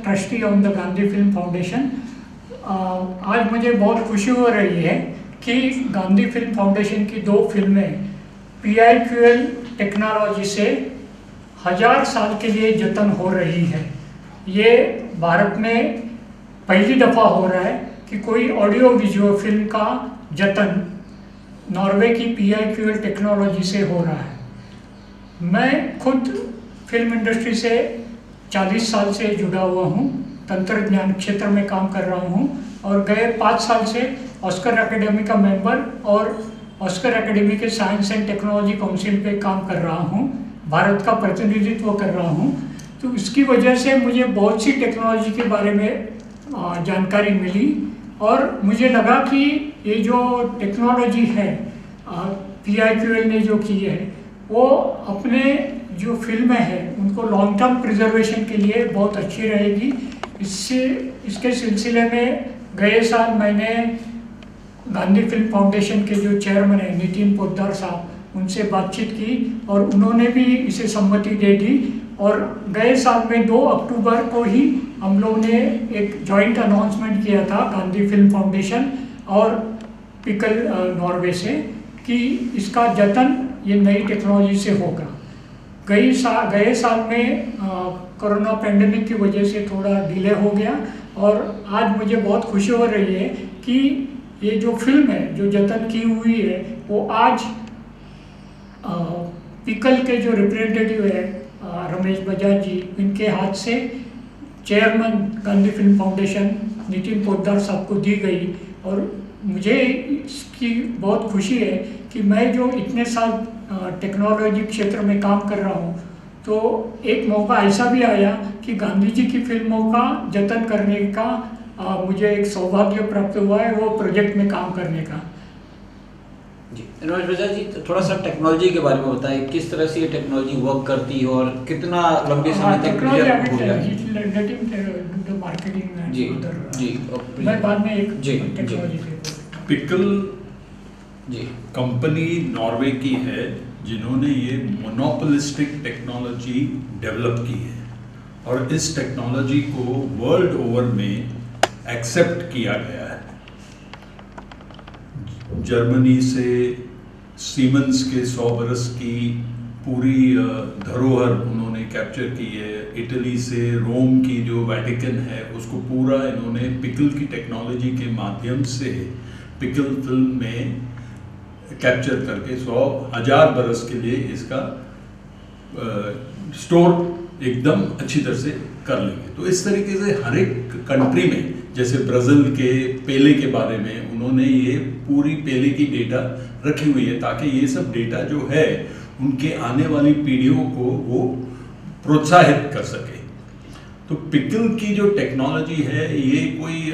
Trustee on the Gandhi film foundation. आज मुझे बहुत खुशी हो रही है कि गांधी फिल्म फाउंडेशन की 2 फिल्में PIQL टेक्नोलॉजी से 1000 साल के लिए जतन हो रही है। ये भारत में पहली दफ़ा हो रहा है कि कोई ऑडियो विजुअल फिल्म का जतन नॉर्वे की PIQL टेक्नोलॉजी से हो रहा है। मैं खुद फिल्म इंडस्ट्री से 40 साल से जुड़ा हुआ हूँ, तंत्रज्ञान क्षेत्र में काम कर रहा हूँ और गए 5 साल से ऑस्कर एकेडमी का मेंबर और ऑस्कर एकेडमी के साइंस एंड टेक्नोलॉजी काउंसिल पे काम कर रहा हूँ, भारत का प्रतिनिधित्व कर रहा हूँ। तो इसकी वजह से मुझे बहुत सी टेक्नोलॉजी के बारे में जानकारी मिली और मुझे लगा कि ये जो टेक्नोलॉजी है PIQL ने जो की है वो अपने जो फिल्में हैं उनको लॉन्ग टर्म प्रिजर्वेशन के लिए बहुत अच्छी रहेगी। इसके सिलसिले में गए साल मैंने गांधी फिल्म फाउंडेशन के जो चेयरमैन हैं नितिन पोद्दार साहब, उनसे बातचीत की और उन्होंने भी इसे सम्मति दे दी और गए साल में 2 अक्टूबर को ही हम लोग ने एक जॉइंट अनाउंसमेंट किया था गांधी फिल्म फाउंडेशन और पिकल नॉर्वे से कि इसका जतन ये नई टेक्नोलॉजी से होगा। गए साल में कोरोना पैंडेमिक की वजह से थोड़ा डिले हो गया और आज मुझे बहुत खुशी हो रही है कि ये जो फिल्म है जो जतन की हुई है वो आज पिकल के जो रिप्रेजेंटेटिव है रमेश बजाज जी, इनके हाथ से chairman Gandhi film foundation Nitin Poddar साहब को दी गई और मुझे इसकी बहुत खुशी है कि मैं जो इतने साल टेक्नोलॉजी क्षेत्र में काम कर रहा हूँ तो एक मौका ऐसा भी आया कि गांधी जी की फिल्मों का जतन करने का मुझे एक सौभाग्य प्राप्त हुआ है, वो प्रोजेक्ट में काम करने का। जी रमेश बजाज जी, तो थोड़ा सा टेक्नोलॉजी के बारे में बताएं, किस तरह से ये टेक्नोलॉजी वर्क करती है और कितना लंबे समय तक मार्केटिंग जी जी मैं बाद में एक टेक्नोलॉजी पिकल जी कंपनी नॉर्वे की है जिन्होंने ये मोनोपोलिस्टिक टेक्नोलॉजी डेवलप की है और इस टेक्नोलॉजी को वर्ल्ड ओवर में एक्सेप्ट किया गया है। जर्मनी से सीमेंस के 100 बरस की पूरी धरोहर उन्होंने कैप्चर की है। इटली से रोम की जो वेटिकन है उसको पूरा इन्होंने पिकल की टेक्नोलॉजी के माध्यम से पिकल फिल्म में कैप्चर करके 100,000 बरस के लिए इसका स्टोर एकदम अच्छी तरह से कर लेंगे। तो इस तरीके से हर एक कंट्री में, जैसे ब्राज़ील के पेले के बारे में उन्होंने ये पूरी पेले की डेटा रखी हुई है ताकि ये सब डेटा जो है उनके आने वाली पीढ़ियों को वो प्रोत्साहित कर सके। तो पिकल की जो टेक्नोलॉजी है ये कोई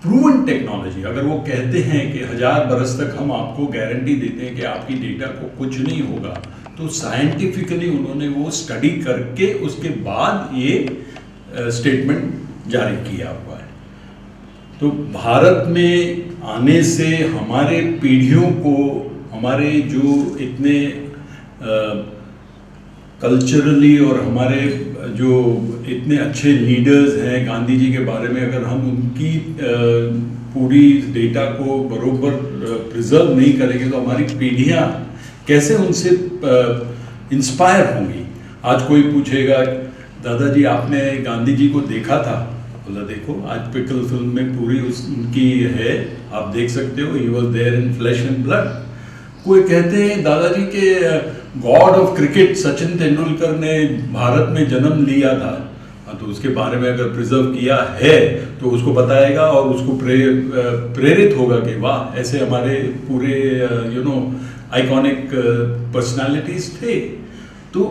प्रूवन टेक्नोलॉजी, अगर वो कहते हैं कि 1000 बरस तक हम आपको गारंटी देते हैं कि आपकी डेटा को कुछ नहीं होगा, तो साइंटिफिकली उन्होंने वो स्टडी करके उसके बाद ये स्टेटमेंट जारी किया हुआ है। तो भारत में आने से हमारे पीढ़ियों को, हमारे जो इतने कल्चरली और हमारे जो इतने अच्छे लीडर्स हैं गांधी जी के बारे में, अगर हम उनकी पूरी डेटा को बरोबर प्रिजर्व नहीं करेंगे तो हमारी पीढ़ियां कैसे उनसे इंस्पायर होंगी। आज कोई पूछेगा दादाजी आपने गांधी जी को देखा था, बोला देखो आज पिकल फिल्म में पूरी उनकी है, आप देख सकते हो, he was there in flesh and blood. कोई कहते हैं दादाजी के god of cricket Sachin Tendulkar ने भारत में जन्म लिया था, तो उसके बारे में अगर प्रिजर्व किया है तो उसको बताएगा और उसको प्रेरित होगा कि वाह ऐसे हमारे पूरे आइकॉनिक पर्सनालिटीज थे। तो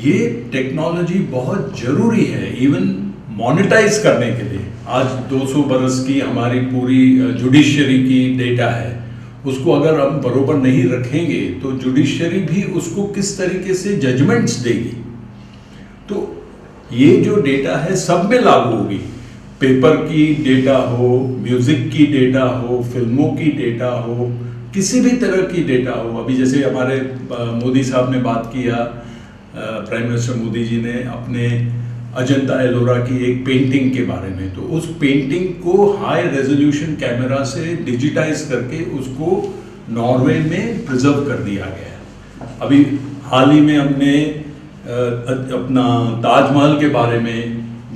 ये टेक्नोलॉजी बहुत जरूरी है इवन मोनेटाइज करने के लिए। आज 200 बरस की हमारी पूरी जुडिशरी की डेटा है, उसको अगर हम बरोबर नहीं रखेंगे तो जुडिशरी भी उसको किस तरीके से जजमेंट्स देगी। तो ये जो डेटा है सब में लागू होगी, पेपर की डेटा हो, म्यूजिक की डेटा हो, फिल्मों की डेटा हो, किसी भी तरह की डेटा हो। अभी जैसे हमारे मोदी साहब ने बात किया, प्राइम मिनिस्टर मोदी जी ने अपने अजंता एलोरा की एक पेंटिंग के बारे में। तो उस पेंटिंग को हाई रेजोल्यूशन कैमरा से डिजिटाइज करके उसको नॉर्वे में प्रिजर्व कर दिया गया है। अभी हाल ही में हमने अपना ताजमहल के बारे में,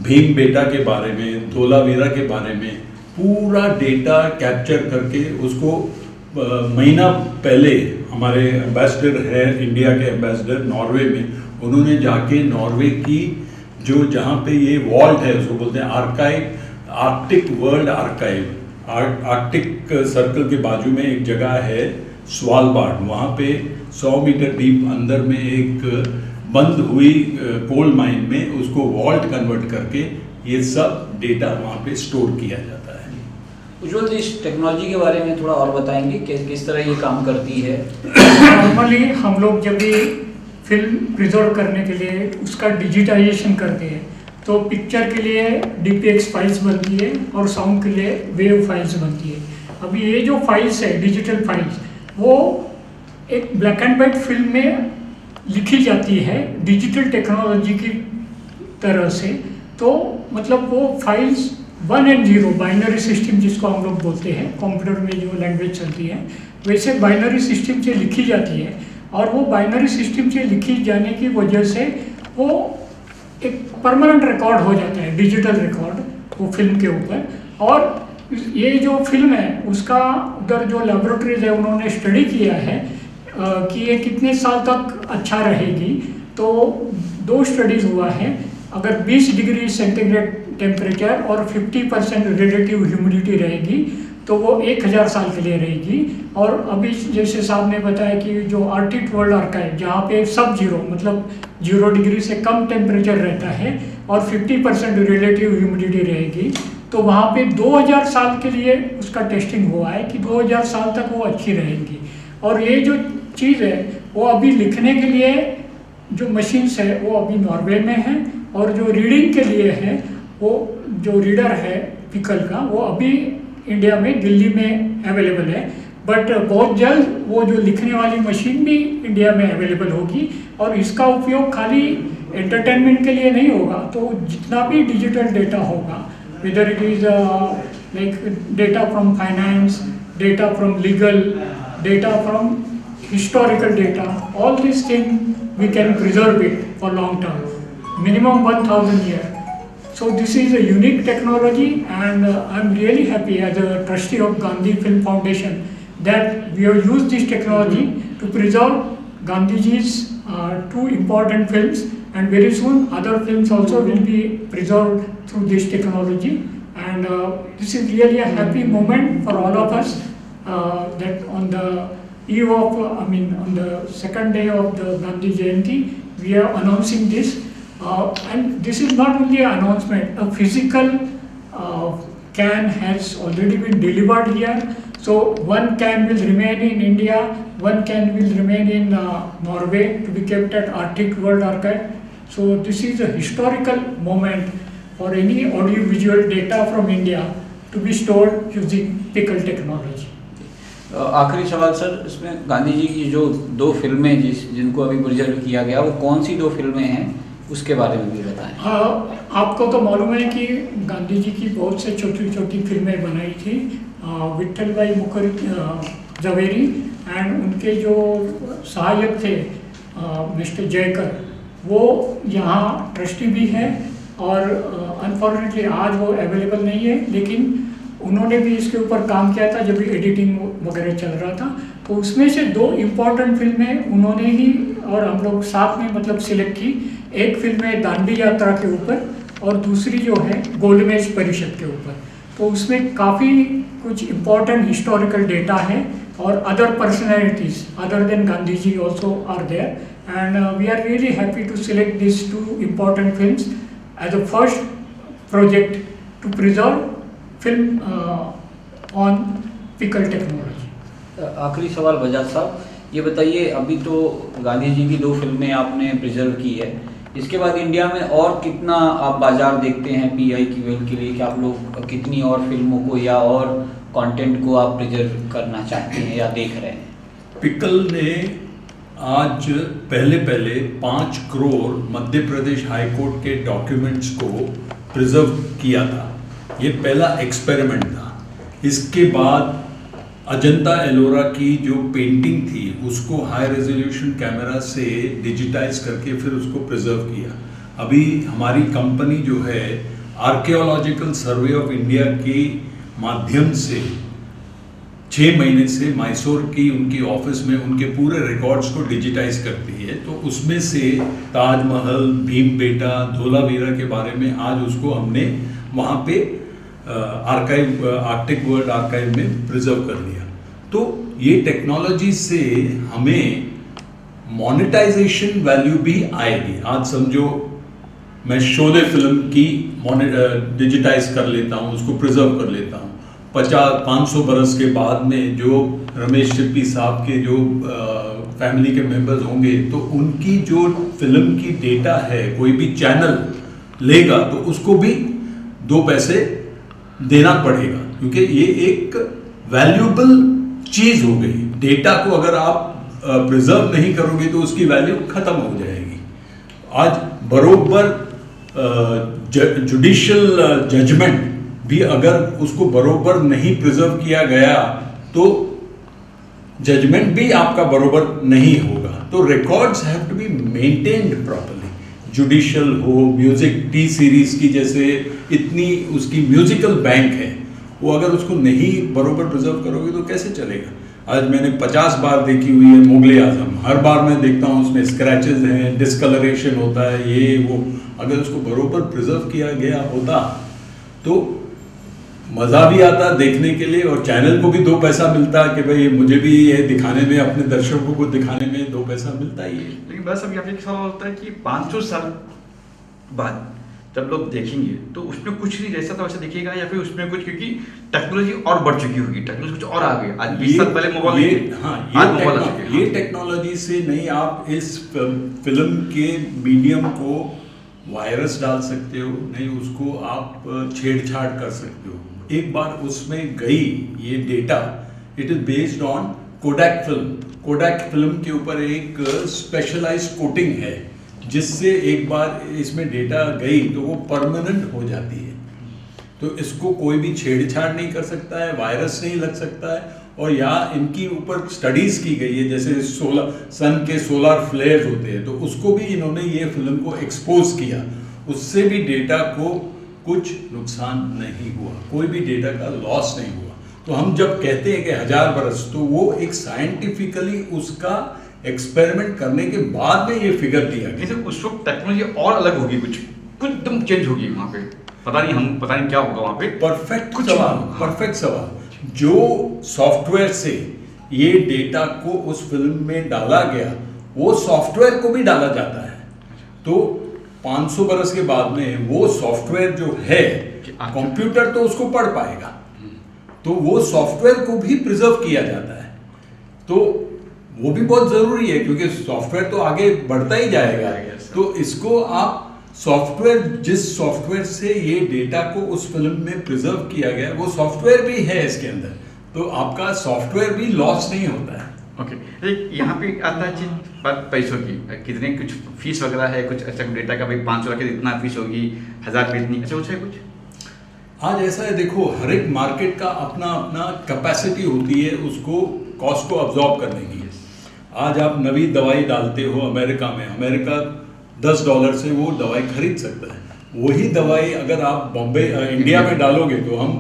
भीम बेटा के बारे में, धोलावीरा के बारे में पूरा डेटा कैप्चर करके उसको महीना पहले हमारे एम्बेसडर है, इंडिया के एम्बेसडर नॉर्वे में, उन्होंने जाके नॉर्वे की जो जहाँ पे ये वॉल्ट है उसको बोलते हैं archive, Arctic world archive, Arctic circle के बाजू में एक जगह है स्वालबार्ड, वहाँ पे 100 मीटर डीप अंदर में एक बंद हुई कोल माइन में उसको वॉल्ट कन्वर्ट करके ये सब डेटा वहाँ पे स्टोर किया जाता है। उज्ज्वल जी, इस टेक्नोलॉजी के बारे में थोड़ा और बताएंगे कि किस तरह ये काम करती है? नॉर्मली हम लोग जब भी फिल्म प्रिजर्व करने के लिए उसका डिजिटाइजेशन करते हैं तो पिक्चर के लिए DPX फाइल्स बनती है और साउंड के लिए वेव फाइल्स बनती है। अभी ये जो फाइल्स है डिजिटल फाइल्स, वो एक ब्लैक एंड वाइट फिल्म में लिखी जाती है डिजिटल टेक्नोलॉजी की तरह से। तो मतलब वो फाइल्स 1 and 0 बाइनरी सिस्टम जिसको हम लोग बोलते हैं, कंप्यूटर में जो लैंग्वेज चलती है वैसे बाइनरी सिस्टम से लिखी जाती है। और वो बाइनरी सिस्टम से लिखी जाने की वजह से वो एक परमानेंट रिकॉर्ड हो जाता है, डिजिटल रिकॉर्ड वो फिल्म के ऊपर। और ये जो फिल्म है उसका उधर जो लेबोरेटरीज है उन्होंने स्टडी किया है कि ये कितने साल तक अच्छा रहेगी। तो 2 स्टडीज़ हुआ है, अगर 20 डिग्री सेंटीग्रेड टेम्परेचर और 50% रिलेटिव ह्यूमिडिटी रहेगी तो वो 1000 साल के लिए रहेगी। और अभी जैसे साहब ने बताया कि जो आर्कटिक वर्ल्ड आर्काइव जहाँ पे सब जीरो मतलब 0 डिग्री से कम टेम्परेचर रहता है और 50% रिलेटिव ह्यूमिडिटी रहेगी, तो वहाँ पे 2000 साल के लिए उसका टेस्टिंग हुआ है कि 2000 साल तक वो अच्छी रहेगी। और ये जो चीज़ है वो अभी लिखने के लिए जो मशीन्स है वो अभी नॉर्वे में है, और जो रीडिंग के लिए है वो जो रीडर है पिकल का वो अभी इंडिया में दिल्ली में अवेलेबल है। बट बहुत जल्द वो जो लिखने वाली मशीन भी इंडिया में अवेलेबल होगी। और इसका उपयोग खाली एंटरटेनमेंट के लिए नहीं होगा, तो जितना भी डिजिटल डेटा होगा, whether it is like data from finance, data from legal, data from historical data, all these things we can preserve it for long term, minimum 1000 years. So this is a unique technology, and I'm really happy as a trustee of Gandhi Film Foundation that we have used this technology to preserve Gandhiji's 2 important films, and very soon other films also will be preserved through this technology. And this is really a happy moment for all of us that on the eve of, on the 2nd day of the Gandhi Jayanti, we are announcing this. And this is not only an announcement, a physical can has already been delivered here. So one can will remain in India, one can will remain in Norway to be kept at Arctic World Archive. So this is a historical moment for any audiovisual data from India to be stored using Pickle technology. आखिरी सवाल sir, इसमें गांधी जी की जो 2 फिल्में जिनको अभी preserve किया गया वो कौन सी 2 फिल्में हैं उसके बारे में भी बताएं। आपको तो मालूम है कि गांधी जी की बहुत से छोटी छोटी फिल्में बनाई थी, विट्ठल भाई मुखर्जी जवेरी एंड उनके जो सहायक थे मिस्टर जयकर, वो यहाँ ट्रस्टी भी हैं। और अनफॉर्चुनेटली आज वो अवेलेबल नहीं है, लेकिन उन्होंने भी इसके ऊपर काम किया था जब भी एडिटिंग वगैरह चल रहा था। तो उसमें से 2 इम्पॉर्टेंट फिल्में उन्होंने ही और हम लोग साथ में मतलब सिलेक्ट की। एक फिल्म है दांडी यात्रा के ऊपर और दूसरी जो है गोलमेज परिषद के ऊपर। तो उसमें काफ़ी कुछ इम्पॉर्टेंट हिस्टोरिकल डेटा है और other personalities other than Gandhi ji also are there. And we are really happy to select this 2 important films as a first project to preserve film on pickle technology. आखिरी सवाल बजाज साहब, ये बताइए, अभी तो गांधी जी की 2 फिल्में आपने प्रिजर्व की है, इसके बाद इंडिया में और कितना आप बाजार देखते हैं PIQL के लिए कि आप लोग कितनी और फिल्मों को या और कंटेंट को आप प्रिजर्व करना चाहते हैं या देख रहे हैं? पिकल ने आज पहले 5 करोड़ मध्य प्रदेश हाई कोर्ट के डॉक्यूमेंट्स को प्रिजर्व किया था। ये पहला एक्सपेरिमेंट था। इसके बाद अजंता एलोरा की जो पेंटिंग थी उसको हाई रेजोल्यूशन कैमरा से डिजिटाइज करके फिर उसको प्रिजर्व किया। अभी हमारी कंपनी जो है आर्कियोलॉजिकल सर्वे ऑफ इंडिया के माध्यम से 6 महीने से मैसूर की उनकी ऑफिस में उनके पूरे रिकॉर्ड्स को डिजिटाइज करती है। तो उसमें से ताजमहल, भीमबेटका, धोलावीरा के बारे में आज उसको हमने वहाँ पे आर्काइव, आर्कटिक वर्ल्ड आर्काइव में प्रिजर्व कर लिया। तो ये टेक्नोलॉजी से हमें मोनेटाइजेशन वैल्यू भी आएगी। आज समझो मैं शोले फिल्म की डिजिटाइज कर लेता हूँ, उसको प्रिजर्व कर लेता हूँ। 500 बरस के बाद में जो रमेश सिप्पी साहब के जो फैमिली के मेंबर्स होंगे तो उनकी जो फिल्म की डेटा है कोई भी चैनल लेगा तो उसको भी 2 पैसे देना पड़ेगा, क्योंकि ये एक वैल्यूएबल चीज़ हो गई। डेटा को अगर आप प्रिजर्व नहीं करोगे तो उसकी वैल्यू खत्म हो जाएगी। आज बरोबर जुडिशियल जजमेंट भी अगर उसको बरोबर नहीं प्रिजर्व किया गया तो जजमेंट भी आपका बरोबर नहीं होगा। तो records have to be maintained properly. Judicial हो, म्यूजिक टी सीरीज की जैसे इतनी उसकी म्यूजिकल बैंक है, वो अगर उसको नहीं बरोबर प्रिजर्व करोगे तो कैसे चलेगा। आज मैंने 50 बार देखी हुई है मुगले आजम, हर बार मैं देखता हूँ उसमें स्क्रैचेस हैं, डिस्कलरेशन होता है, ये वो। अगर उसको बरोबर प्रिजर्व किया गया होता तो मज़ा भी आता देखने के लिए और चैनल को भी 2 पैसा मिलता कि भाई मुझे भी ये दिखाने में, अपने दर्शकों को दिखाने में 2 पैसा मिलता ही है। लेकिन बस अभी आपके एक सवाल होता है कि 500 साल बाद जब लोग देखेंगे तो उसमें कुछ नहीं जैसा था वैसा दिखेगा, या फिर उसमें कुछ, क्योंकि टेक्नोलॉजी और बढ़ चुकी होगी, टेक्नोलॉजी कुछ और आ गई। आज 20 साल पहले मोबाइल, ये टेक्नोलॉजी से नहीं आप इस फिल्म के मीडियम को वायरस डाल सकते हो, नहीं उसको आप छेड़छाड़ कर सकते हो। एक बार उसमें गई ये data, it is based on Kodak film. Kodak film के ऊपर एक स्पेशलाइज्ड कोटिंग है जिससे एक बार इसमें डेटा गई तो वो परमानेंट हो जाती है। तो इसको कोई भी छेड़छाड़ नहीं कर सकता है, वायरस नहीं लग सकता है। और यहाँ इनकी ऊपर स्टडीज की गई है, जैसे सन के सोलर फ्लेयर्स होते हैं तो उसको भी इन्होंने ये फिल्म को एक्सपोज किया, उससे भी डेटा को कुछ नुकसान नहीं हुआ, कोई भी डेटा का लॉस नहीं हुआ। तो हम जब कहते हैं कि 1000 बरस, तो वो एक साइंटिफिकली उसका एक्सपेरिमेंट करने के बाद में ये फिगर दिया गया। जैसे उस वक्त टेक्नोलॉजी और अलग होगी, कुछ एकदम चेंज होगी वहाँ पे, पता नहीं क्या होगा वहाँ पे। परफेक्ट सवाल। जो सॉफ्टवेयर से ये डेटा को उस फिल्म में डाला गया वो सॉफ्टवेयर को भी डाला जाता है। तो 500 बरस के बाद में वो सॉफ्टवेयर जो है, कंप्यूटर तो उसको पढ़ पाएगा, तो वो सॉफ्टवेयर को भी प्रिजर्व किया जाता है। तो वो भी बहुत ज़रूरी है क्योंकि सॉफ्टवेयर तो आगे बढ़ता ही जाएगा। तो इसको आप सॉफ्टवेयर, जिस सॉफ्टवेयर से ये डेटा को उस फिल्म में प्रिजर्व किया गया वो सॉफ्टवेयर भी है इसके अंदर, तो आपका सॉफ्टवेयर भी लॉस नहीं होता है। ओके, यहाँ पे आता है बात पैसों की, कितने कुछ फीस वगैरह है, कुछ ऐसा डेटा का भाई 500 लाख इतना फीस होगी, 1000 पे इतनी, ऐसा कुछ है कुछ? आज ऐसा है, देखो हर एक मार्केट का अपना अपना कैपेसिटी होती है उसको कॉस्ट को अब्जॉर्ब करने की। आज आप नई दवाई डालते हो अमेरिका में, अमेरिका $10 से वो दवाई खरीद सकता है। वही दवाई अगर आप बॉम्बे इंडिया में डालोगे तो हम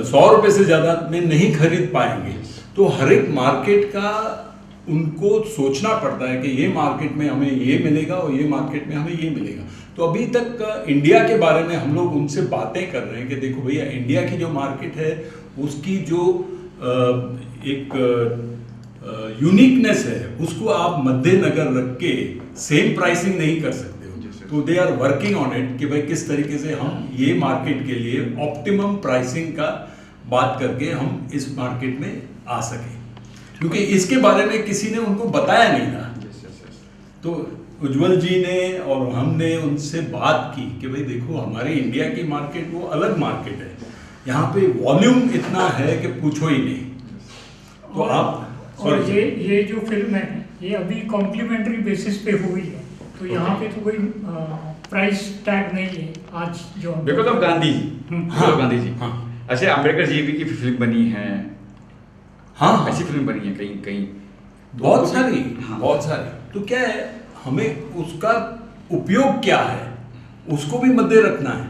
100 रुपये से ज़्यादा में नहीं खरीद पाएंगे। तो हर एक मार्केट का उनको सोचना पड़ता है कि ये मार्केट में हमें ये मिलेगा और ये मार्केट में हमें ये मिलेगा। तो अभी तक इंडिया के बारे में हम लोग उनसे बातें कर रहे हैं कि देखो भैया, इंडिया की जो मार्केट है उसकी जो एक यूनिकनेस है उसको आप मद्देनजर रख के सेम प्राइसिंग नहीं कर सकते हो। तो they are working on it कि भाई किस तरीके से हम ये मार्केट के लिए ऑप्टिमम प्राइसिंग का बात करके हम इस मार्केट में आ सके, क्योंकि इसके बारे में किसी ने उनको बताया नहीं था। तो उज्जवल जी ने और हमने उनसे बात की कि भाई देखो हमारे इंडिया की मार्केट वो अलग मार्केट है, यहाँ पे वॉल्यूम इतना है कि पूछो ही नहीं। तो आप और ये जो फिल्म है ये अभी कॉम्प्लीमेंट्री बेसिस पे हुई है, तो यहाँ पे तो कोई प्राइस टैग नहीं है आज जो हम- बिकॉज ऑफ गांधी जी, हाँ, गांधी जी। हाँ। ऐसे अम्बेडकर जी की फिल्म बनी है, हाँ ऐसी फिल्म बनी है कहीं कहीं। बहुत सारी, हाँ। बहुत सारी। तो क्या है, हमें उसका उपयोग क्या है उसको भी मद्दे रखना है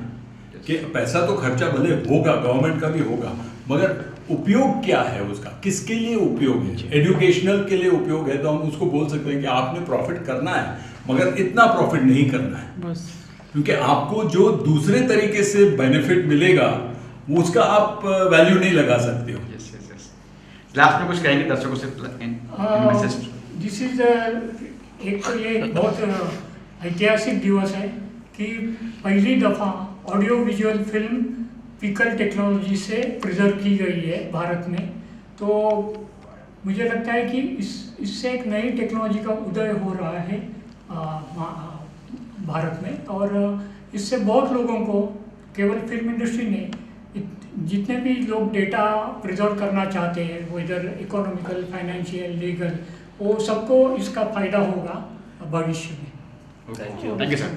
कि पैसा तो खर्चा भले होगा, गवर्नमेंट का भी होगा, मगर उपयोग क्या है उसका, किसके लिए उपयोग है। एजुकेशनल के लिए उपयोग है तो हम उसको बोल सकते हैं कि आपने प्रॉफिट करना है, मगर इतना प्रॉफिट नहीं करना है, बस क्योंकि आपको जो दूसरे तरीके से बेनिफिट मिलेगा वो उसका आप वैल्यू नहीं लगा सकते हो। Yes yes yes. लास्ट में कुछ कहेंगे दर्शकों से मैसेज? दिस इज एक तो ये बहुत ऐतिहासिक दिवस है कि पहली दफ़ा audio visual film pickle technology से प्रिजर्व की गई है भारत में। तो मुझे लगता है कि इससे एक नई टेक्नोलॉजी का उदय हो रहा है भारत में, और इससे बहुत लोगों को, केवल फिल्म इंडस्ट्री ने, जितने भी लोग डेटा प्रिजर्व करना चाहते हैं, वो इधर इकोनॉमिकल, फाइनेंशियल, लीगल, वो सबको इसका फ़ायदा होगा भविष्य में। Thank you. Thank you sir.